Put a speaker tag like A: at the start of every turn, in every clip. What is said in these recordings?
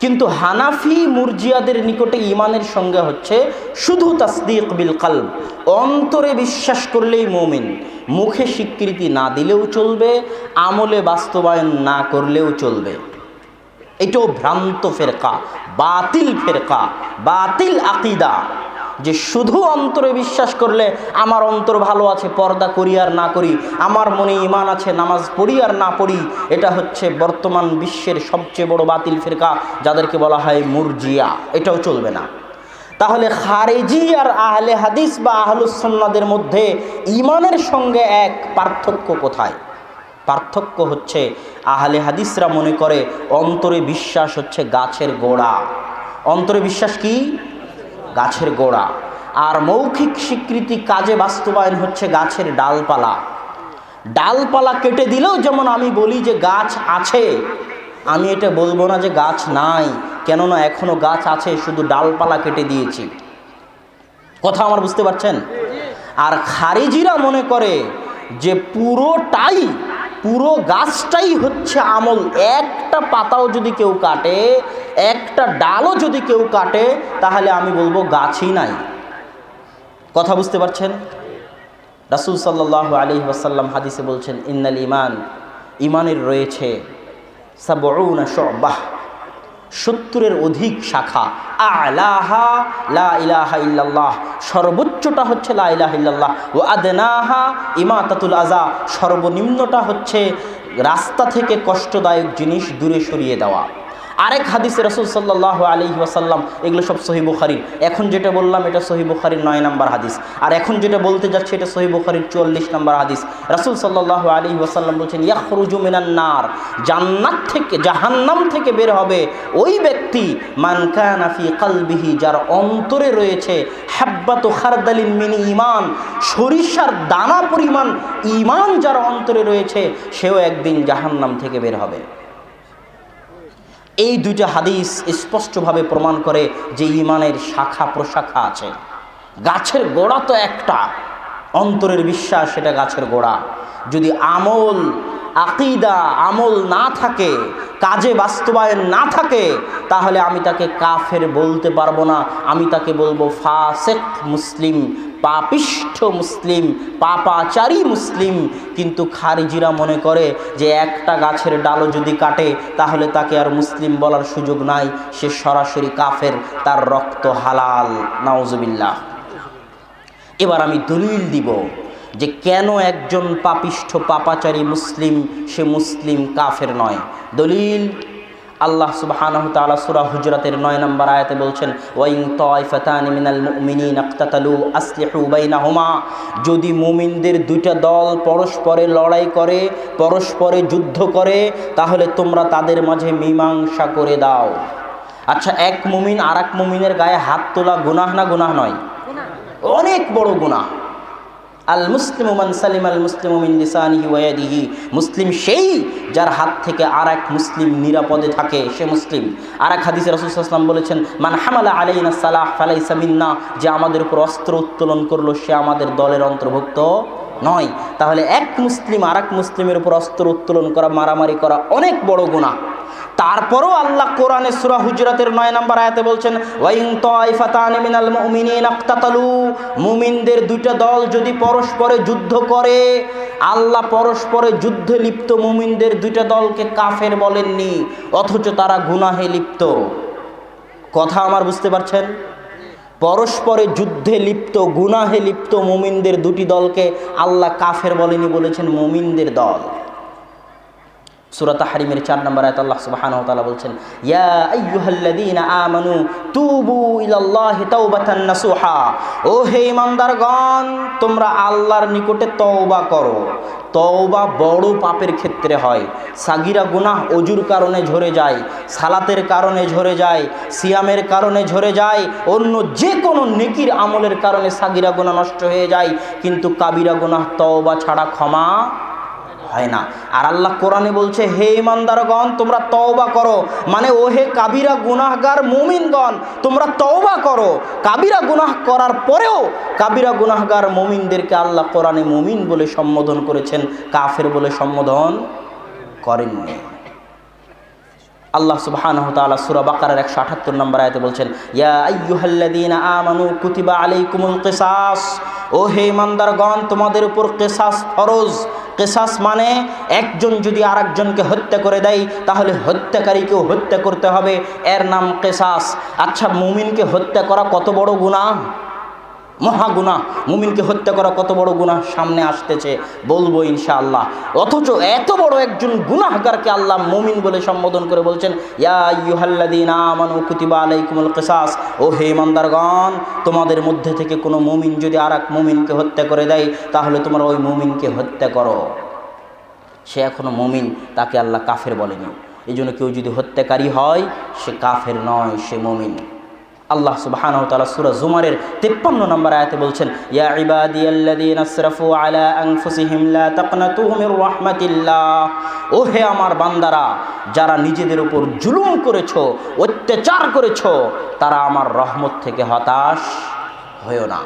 A: কিন্তু হানাফি মুরজিয়াদের নিকটে ঈমানের সঙ্গে হচ্ছে শুধু তাসদীক বিল কলব, অন্তরে বিশ্বাস করলেই মুমিন, মুখে স্বীকৃতি না দিলেও চলবে, আমলে বাস্তবায়ন না করলেও চলবে। এটাও ভ্রান্ত ফেরকা, বাতিল ফেরকা, বাতিল আকীদা, যে শুধু অন্তরে বিশ্বাস করলে আমার অন্তর ভালো আছে, পর্দা করি আর না করি, আমার মনে ঈমান আছে, নামাজ পড়ি আর না পড়ি। এটা হচ্ছে বর্তমান বিশ্বের সবচেয়ে বড় বাতিল ফিরকা, যাদেরকে বলা হয় মুরজিয়া। এটাও চলবে না। তাহলে খারেজি আর আহলে হাদিস বা আহলুস সুন্নাহদের মধ্যে ঈমানের সঙ্গে এক পার্থক্য কোথায়? পার্থক্য হচ্ছে আহলে হাদিসরা মনে করে অন্তরে বিশ্বাস হচ্ছে গাছের গোড়া। অন্তরে বিশ্বাস কি? গাছের গোড়া। আর মৌখিক স্বীকৃতি কাজে বাস্তবায়ন হচ্ছে গাছের ডালপালা। ডালপালা কেটে দিলেও যেমন আমি বলি যে গাছ আছে, আমি এটা বলবো না যে গাছ নাই, কেননা এখনো গাছ আছে, শুধু ডালপালা কেটে দিয়েছি। কথা আমার বুঝতে পারছেন? আর খারিজিরা মনে করে যে পুরো গাছটাই হচ্ছে আমল। একটা পাতাও যদি কেউ কাটে, একটা ডালও যদি কেউ কাটে, তাহলে আমি বলবো গাছই নাই। কথা বুঝতে পারছেন? রাসূল সাল্লাল্লাহু আলাইহি ওয়াসাল্লাম হাদিসে বলছেন, ইন্নাল ঈমান, ঈমানের রয়েছে ৭০ শু'বাহ, ৭০-এর অধিক শাখা। আ'লাহা লা ইলাহা ইল্লাল্লাহ, সর্বোচ্চটা হচ্ছে লা ইলাহা ইল্লাল্লাহ। ওয়া আদনাহা ইমাতাতুল আযা, সর্বনিম্নটা হচ্ছে রাস্তা থেকে কষ্টদায়ক জিনিস দূরে সরিয়ে দেওয়া। আরেক হাদিসে রাসূল সাল্লাল্লাহু আলাইহি ওয়াসাল্লাম, এগুলো সব সহিহ বুখারীর, এখন যেটা বললাম এটা সহিহ বুখারীর ৯ নম্বর হাদিস, আর এখন যেটা বলতে যাচ্ছে এটা সহিহ বুখারীর ৪৪ নম্বর হাদিস। রাসূল সাল্লাল্লাহু আলাইহি ওয়াসাল্লাম বলছেন, ইয়াখরুজু মিনান নার, জান্নাত থেকে, জাহান্নাম থেকে বের হবে ওই ব্যক্তি, মান কানা ফি কলবিহি, যার অন্তরে রয়েছে হাব্বাতু খারদালিন মিন ঈমান, সরিষার দানা পরিমাণ ঈমান যার অন্তরে রয়েছে, সেও একদিন জাহান্নাম থেকে বের হবে। এই দুইটা হাদিস স্পষ্টভাবে প্রমাণ করে যে ঈমানের শাখা প্রশাখা আছে। গাছের গোড়া তো একটা, অন্তরের বিশ্বাস, সেটা গাছের গোড়া। যদি আমল, আকীদা, আমল না থাকে, কাজে বাস্তবায়ন না থাকে, তাহলে আমি তাকে কাফের বলতে পারবো না, আমি তাকে বলবো ফাসিক মুসলিম, পাপিষ্ঠ মুসলিম, পাপাচারী মুসলিম। কিন্তু খারিজিরা মনে করে যে একটা গাছের ডালও যদি কাটে, তাহলে তাকে আর মুসলিম বলার সুযোগ নাই, সে সরাসরি কাফের, তার রক্ত হালাল। নাউজুবিল্লাহ। এবার আমি দলিল দিব যে কেন একজন পাপিষ্ঠ পাপাচারী মুসলিম সে মুসলিম, কাফের নয়। দলিল, আল্লাহ সুবহানাহু ওয়া তাআলা সূরা হুজরাতের ৯ নম্বর আয়াতে বলছেন, ওয়াইন তায়ফাতানি মিনাল মুমিনিনা ইকতাতালু আসলিহু বাইনাহুমা, যদি মুমিনদের দুইটা দল পরস্পরে লড়াই করে, পরস্পরে যুদ্ধ করে, তাহলে তোমরা তাদের মাঝে মীমাংসা করে দাও। আচ্ছা, এক মুমিন আর এক মুমিনের গায়ে হাত তোলা গুনাহ না গুনাহ নয়? অনেক বড় গুনাহ। আল মুসলিমু মান সালিমা আল মুসলিমু মিন লিসানিহি ওয়া ইয়াদিহি, মুসলিম সেই যার হাত থেকে আর এক মুসলিম নিরাপদে থাকে, সে মুসলিম। আর এক হাদিসে রাসূল সাল্লাল্লাহু আলাইহি ওয়াসাল্লাম বলেছেন, মান হামালা আলাইনা সালাহ ফালাইসা মিন্না, যে আমাদের উপর অস্ত্র উত্তোলন করলো সে আমাদের দলের অন্তর্ভুক্ত নয়। তাহলে এক মুসলিম আর এক মুসলিমের উপর অস্ত্র উত্তোলন করা, মারামারি করা অনেক বড় গুনাহ। তারপরও আল্লাহ কোরআনে সূরা হুজরাতের ৯ নম্বর আয়াতে বলছেন, ওয়াইন তায়ফাতানি মিনাল মুমিনিনা ইকতাতালু, মুমিনদের দুইটা দল যদি পরস্পরে যুদ্ধ করে, আল্লাহ পরস্পরে যুদ্ধে লিপ্ত মুমিনদের দুইটা দলকে কাফের বলেননি, অথচ তারা গুনাহে লিপ্ত। কথা আমার বুঝতে পারছেন? পরস্পরে যুদ্ধে লিপ্ত, গুনাহে লিপ্ত মুমিনদের দুটি দলকে আল্লাহ কাফের বলেনি, বলেছেন মুমিনদের দল। সূরা তাহরিমের ৪ নম্বর আয়াতে আল্লাহ সুবহানাহু ওয়া তাআলা বলছেন, ইয়া আইয়ুহাল্লাযীনা আমানু তুবু ইলাল্লাহি তাওবাতান নাসুহা, ও হে ঈমানদারগণ, তোমরা আল্লাহর নিকটে তওবা করো। তওবা বড় পাপের ক্ষেত্রে হয়। সাগিরা গুনাহ ওযুর কারণে ঝরে যায়, সালাতের কারণে ঝরে যায়, সিয়ামের কারণে ঝরে যায়, অন্য যে কোনো নেকির আমলের কারণে সাগিরা গুনাহ নষ্ট হয়ে যায়, কিন্তু কাবিরা গুনাহ তওবা ছাড়া ক্ষমা হয় না। আর আল্লাহ কোরআনে বলছে, হে ঈমানদারগণ, তোমরা তওবা করো, মানে ও হে কাবিরা গুনাহগার মুমিনগণ, তোমরা তওবা করো। কাবিরা গুনাহ করার পরেও কাবিরা গুনাহগার মুমিনদেরকে আল্লাহ কোরআনে মুমিন বলে সম্বোধন করেছেন, কাফের বলে সম্বোধন করেননি। আল্লাহ সুবহানাহু ওয়া তাআলা সূরা বাকারার 178 নম্বর আয়াতে বলছেন, ইয়া আইয়ুহাল্লাযীনা আমানু কুতিবা আলাইকুমুল কিসাস, ও হে ইমানদারগণ তোমাদের উপর কিসাস ফরজ। কিসাস মানে একজন যদি আরেকজনকে হত্যা করে দেয় তাহলে হত্যাকারীকেও হত্যা করতে হবে, এর নাম কিসাস। আচ্ছা, মুমিনকে হত্যা করা কত বড় গুনাহ? মহা গুনাহ। মুমিনকে হত্যা করা কত বড় গুনাহ সামনে আসতেছে, বলবো ইনশাআল্লাহ। অথচ এত বড় একজন গুনাহগারকে আল্লাহ মুমিন বলে সম্বোধন করে বলছেন, ইয়া আইয়ুহাল্লাযীনা আমানু কুতিবা আলাইকুমুল কিসাস, ও হে ইমানদারগণ তোমাদের মধ্যে থেকে কোনো মুমিন যদি আরেক মুমিনকে হত্যা করে দেয় তাহলে তোমরা ওই মুমিনকে হত্যা করো। সে এখনো মুমিন, তাকে আল্লাহ কাফের বলেনি। এই জন্য কেউ যদি হত্যাকারী হয় সে কাফের নয়, সে মুমিন। আল্লাহ সুবহানাহু ওয়া তাআলা সূরা জুমারের 53 নম্বর আয়াতে বলছেন, ইয়া ইবাদিয়াল্লাযীনা আসরাফু আলা আনফুসিহিম লা তাকনাতু মির রাহমাতিল্লাহ, ও হে আমার বান্দারা যারা নিজেদের উপর জুলুম করেছো, অত্যাচার করেছো, তারা আমার রহমত থেকে হতাশ হয়ো না।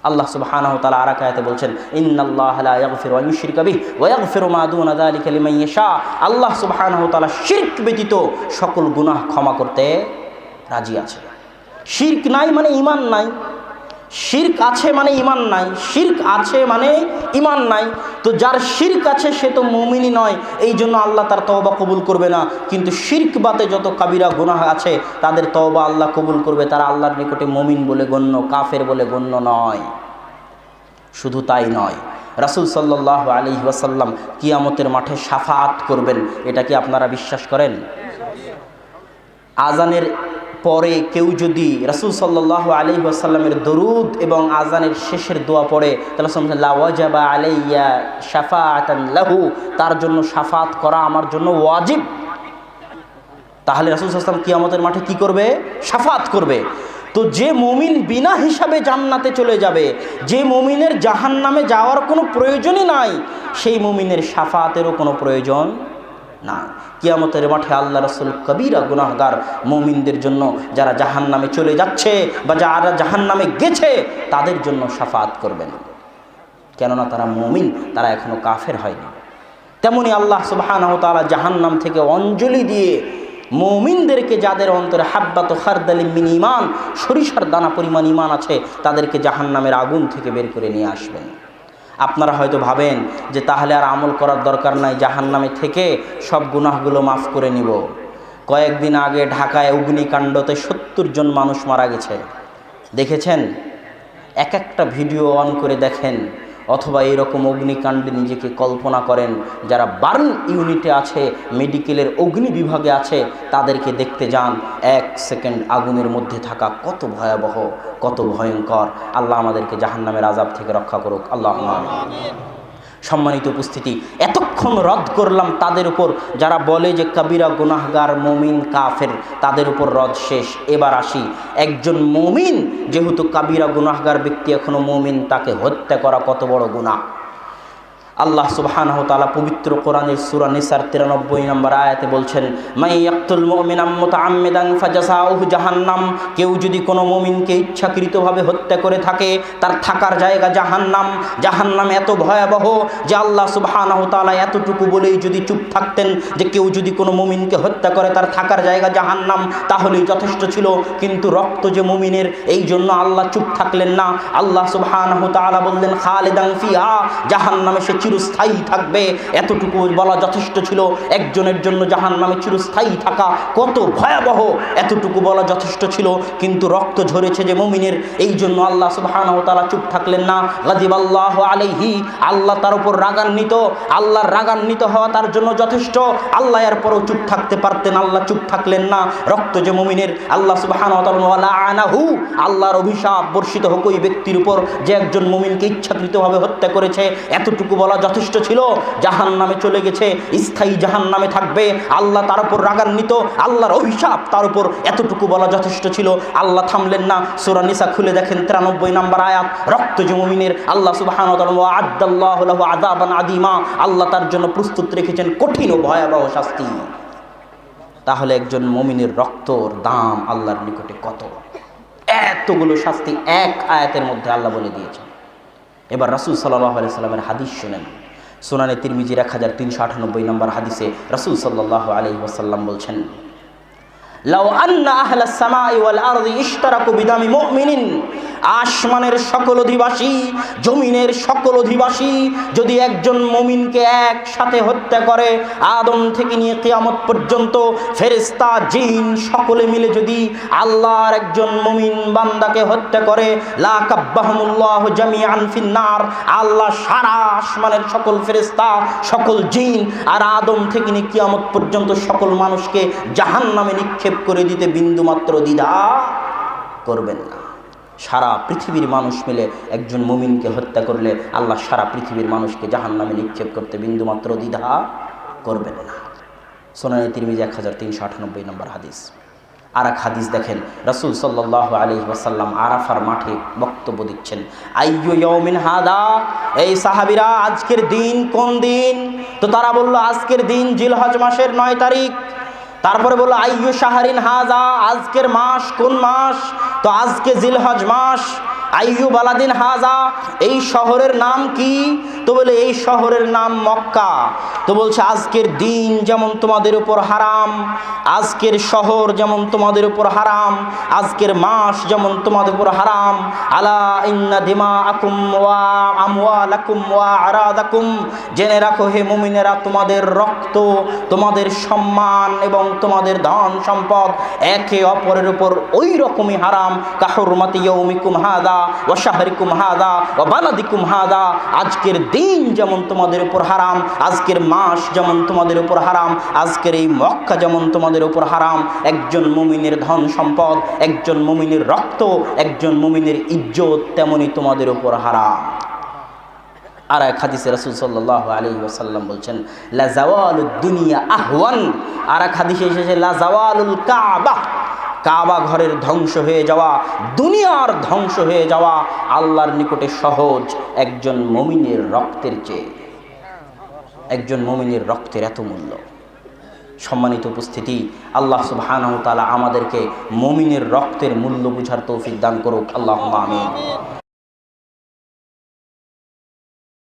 A: আল্লাহ সুবহানাহু ওয়া তাআলা আরেক আয়াতে বলছেন, ইন্নাল্লাহা লা ইয়াগফিরু আন ইউশরিকা বিহি ওয়া ইয়াগফিরু মা দুনা যালিকা লিমান ইয়াশা। আল্লাহ সুবহানাহু ওয়া তাআলা শিরক ব্যতীত সকল গুনাহ ক্ষমা করতে রাজি আছে। শিরক নাই মানে ঈমান নাই, শিরক আছে মানে ঈমান নাই, শিরক আছে মানে ঈমান নাই। তো যার শিরক আছে সে তো মুমিনই নয়, এই জন্য আল্লাহ তার তওবা কবুল করবে না। কিন্তু শিরক বাদে যত কাবিরা গুনাহ আছে তাদের তওবা আল্লাহ কবুল করবে, তারা আল্লাহর নিকটে মুমিন বলে গণ্য, কাফের বলে গণ্য নয়। শুধু তাই নয়, রাসূল সাল্লাল্লাহু আলাইহি ওয়াসাল্লাম কিয়ামতের মাঠে শাফাআত করবেন। এটা কি আপনারা বিশ্বাস করেন? আজানের পরে কেউ যদি রাসূল সাল্লাল্লাহু আলাইহি ওয়াসাল্লামের দরুদ এবং আজানের শেষের দোয়া পড়ে তাহলে লা ওয়াজাবা আলাইয়া শাফাআতান লাহু, তার জন্য শাফাআত করা আমার জন্য ওয়াজিব। তাহলে রাসূল সাল্লাল্লাহু আলাইহি ওয়াসাল্লাম কিয়ামতের মাঠে কি করবে? শাফাআত করবে। তো যে মুমিন বিনা হিসাবে জান্নাতে চলে যাবে, যে মুমিনের জাহান্নামে যাওয়ার কোনো প্রয়োজনই নাই, সেই মুমিনের শাফাআতেরও কোনো প্রয়োজন না। কিয়ামতের মাঠে আল্লাহ রাসূল কবিরা গুনাহগার মুমিনদের জন্য, যারা জাহান্নামে চলে যাচ্ছে বা যারা জাহান্নামে গেছে তাদের জন্য শাফাআত করবেন, কেননা তারা মুমিন, তারা এখনো কাফের হয়নি। তেমনি আল্লাহ সুবহানাহু ওয়া তাআলা জাহান্নাম থেকে অঞ্জলি দিয়ে মুমিনদেরকে, যাদের অন্তরে হাব্বাতু খারদালিম মিন ঈমান, সরিষার দানা পরিমাণ ঈমান আছে, তাদেরকে জাহান্নামের আগুন থেকে বের করে নিয়ে আসবেন। আপনারা হয়তো ভাবেন যে তাহলে আর আমল করার দরকার নাই, জাহান্নামে থেকে সব গুনাহগুলো মাফ করে নিব। কয়েকদিন আগে ঢাকায় অগ্নিকাণ্ডতে 70 জন মানুষ মারা গেছে, দেখেছেন? এক একটা ভিডিও অন করে দেখেন, অথবা এরকম অগ্নিকাণ্ডে নিজেকে কল্পনা করেন। যারা বার্ন ইউনিটে আছে, মেডিকেলের অগ্নি বিভাগে আছে, তাদেরকে দেখতে যান। 1 সেকেন্ড আগুনের মধ্যে থাকা কত ভয়াবহ, কত ভয়ঙ্কর। আল্লাহ আমাদেরকে জাহান্নামের আযাব থেকে রক্ষা করুক, আল্লাহুম্মা আমিন। সম্মানিত উপস্থিতি, এতক্ষণ রদ করলাম তাদের উপর যারা বলে যে কবিরা গুনাহগার মুমিন কাফের, তাদের উপর রদ শেষ। এবার আসি, একজন মুমিন যেহেতু কবিরা গুনাহগার ব্যক্তি এখনো মুমিন, তাকে হত্যা করা কত বড় গুনাহ। আল্লাহ সুবহানাহু ওয়া তাআলা পবিত্র কোরআনের সূরা নিসার 93 নম্বর আয়াতে বলছেন, মান ইয়াকতুল মুমিনাম মুতাআম্মিদান ফাজাযাউহু জাহান্নাম, কেউ যদি কোনো মুমিনকে ইচ্ছাকৃতভাবে হত্যা করে থাকে তার থাকার জায়গা জাহান্নাম। জাহান্নাম এত ভয়াবহ যে আল্লাহ সুবহানাহু ওয়া তাআলা এতটুকু বলেই যদি চুপ থাকতেন যে কেউ যদি কোনো মুমিনকে হত্যা করে তার থাকার জায়গা জাহান্নাম, তাহলেই যথেষ্ট ছিল। কিন্তু রক্ত যে মুমিনের, এই জন্য আল্লাহ চুপ থাকলেন না। আল্লাহ সুবহানাহু ওয়া তাআলা বললেন খালিদান ফিহা, জাহান্নামে সে চিরস্থায়ী থাকবে। এতটুকু বলা যথেষ্ট ছিল। একজনের জন্য জাহান্নামে চিরস্থায়ী থাকা কত ভয়াবহ, এতটুকু বলা যথেষ্ট ছিল। কিন্তু রক্ত ঝরেছে যে মুমিনের, এই জন্য আল্লাহ সুবহানাহু ওয়া তাআলা চুপ থাকলেন না। গাযিবাল্লাহু আলাইহি, আল্লাহ তার উপর রাগান্বিত। আল্লাহর রাগান্বিত হওয়া তার জন্য যথেষ্ট। আল্লাহ এর পরেও চুপ থাকতে পারতেন, আল্লাহ চুপ থাকলেন না। রক্ত যে মুমিনের, আল্লাহ সুবহানাহু ওয়া তাআলা ওয়ালা আনাহু, আল্লাহর অভিশাপ বর্ষিত হোক ওই ব্যক্তির উপর যে একজন মুমিনকে ইচ্ছাকৃতভাবে হত্যা করেছে। এতটুকু বলা যথেষ্ট ছিল। জাহান্নামে চলে গেছে, স্থায়ী জাহান্নামে থাকবে, আল্লাহ তার উপর রাগান্বিত, আল্লাহর অভিশাপ তার উপর, এতটুকু বলা যথেষ্ট ছিল। আল্লাহ থামলেন না। সূরা নিসা খুলে দেখেন 93 নম্বর আয়াত, রক্ত যে মুমিনের, আল্লাহ সুবহানাহু ওয়া তাআলা আ'আদ্দাল্লাহু লাহু আযাবান আযীমা, আল্লাহ তার জন্য প্রস্তুত রেখেছেন কঠিন ও ভয়াবহ শাস্তি। তাহলে একজন মুমিনের রক্তর দাম আল্লাহর নিকটে কত! এতগুলো শাস্তি এক আয়াতের মধ্যে আল্লাহ বলে দিয়েছেন। এবার রাসূল সাল্লাল্লাহু আলাইহি সাল্লামের হাদিস শুনেন। সুনানে তিরমিজির 1398 নম্বর হাদিসে রাসূল সাল্লাল্লাহু আলাইহি ওয়াসাল্লাম বলছেন, লাউ আন্না আহলাস সামাই ওয়াল আরদি ইশতারাকু বিদামি মুমিনিন, আসমানের সকল অধিবাসী, জমিনের সকল অধিবাসী যদি একজন মুমিনকে একসাথে হত্যা করে, আদম থেকে নিয়ে কিয়ামত পর্যন্ত ফেরেশতা জিন সকলে মিলে যদি আল্লাহর একজন মুমিন বান্দাকে হত্যা করে, লা কাব্বাহুমুল্লাহু জামিআন ফিন্নার, আল্লাহ সারা আসমানের সকল ফেরেশতা, সকল জিন আর আদম থেকে নিয়ে কিয়ামত পর্যন্ত সকল মানুষকে জাহান্নামে নিক্ষেপ করে দিতে বিন্দুমাত্র দ্বিধা করবেন না। সারা পৃথিবীর মানুষ মিলে একজন মুমিনকে হত্যা করলে আল্লাহ সারা পৃথিবীর মানুষকে জাহান্নামে নিক্ষেপ করতে বিন্দুমাত্র দ্বিধা করবেন না। সুনানে তিরমিজি 1398 নম্বর হাদিস। আর এক হাদিস দেখেন, রাসূল সাল্লাল্লাহু আলাইহি ওয়াসাল্লাম আরাফার মাঠে বক্তব্য দিচ্ছেন, আইয়ু ইয়াউমিন হাদা, এই সাহাবীরা আজকের দিন কোন দিন? তো তারা বলল আজকের দিন জিলহজ মাসের 9 তারিখ। তারপরে বলল আইয়ু শাহরিন হাজা, আজকের মাস কোন মাস? তো আজকে জিলহজ মাস। আইয়ু বালাদিন হাজা, এই শহরের নাম কি? তো বলে এই শহরের নাম মক্কা। তো বলছে আজকের দিন যেমন তোমাদের উপর হারাম, আজকের শহর যেমন তোমাদের উপর হারাম, আজকের মাস যেমন তোমাদের উপর হারাম। আলা ইন্না দিমাআকুম ওয়া আমওয়ালাকুম ওয়া আরাদাকুম, জেনে রাখো হে মুমিনেরা, তোমাদের রক্ত, তোমাদের সম্মান এবং তোমাদের ধন সম্পদ একে অপরের উপর ওই রকমই হারাম। কাহুরমাতি ইয়াউমিকুম হাদা ওয়া শাহরিকুম হাদা ওয়া বালাদিকুম হাদা, আজকের দিন যেমন তোমাদের উপর হারাম, আজকের মাস যেমন তোমাদের উপর হারাম, আজকের এই মক্কা যেমন তোমাদের উপর হারাম। একজন মুমিনের ধন সম্পদ, একজন মুমিনের রক্ত, একজন মুমিনের ইজ্জত তেমনি তোমাদের উপর হারাম। আর এক হাদিসে রাসূল সাল্লাল্লাহু আলাইহি ওয়াসাল্লাম বলছেন, লা জাওয়ালুদ দুনিয়া আহওয়ান, আর এক হাদিসে এসেছে লা জাওয়ালুল কাবা, কাবা ঘরের ধ্বংস হয়ে যাওয়া, দুনিয়ার ধ্বংস হয়ে যাওয়া আল্লাহর নিকটে সহজ একজন মুমিনের রক্তের চেয়ে। একজন মুমিনের রক্তের এত মূল্য। সম্মানিত উপস্থিতি, আল্লাহ সুবহানাহু ওয়া তাআলা আমাদেরকে মুমিনের রক্তের মূল্য বুঝার তৌফিক দান করুক। আল্লাহুম্মা আমিন।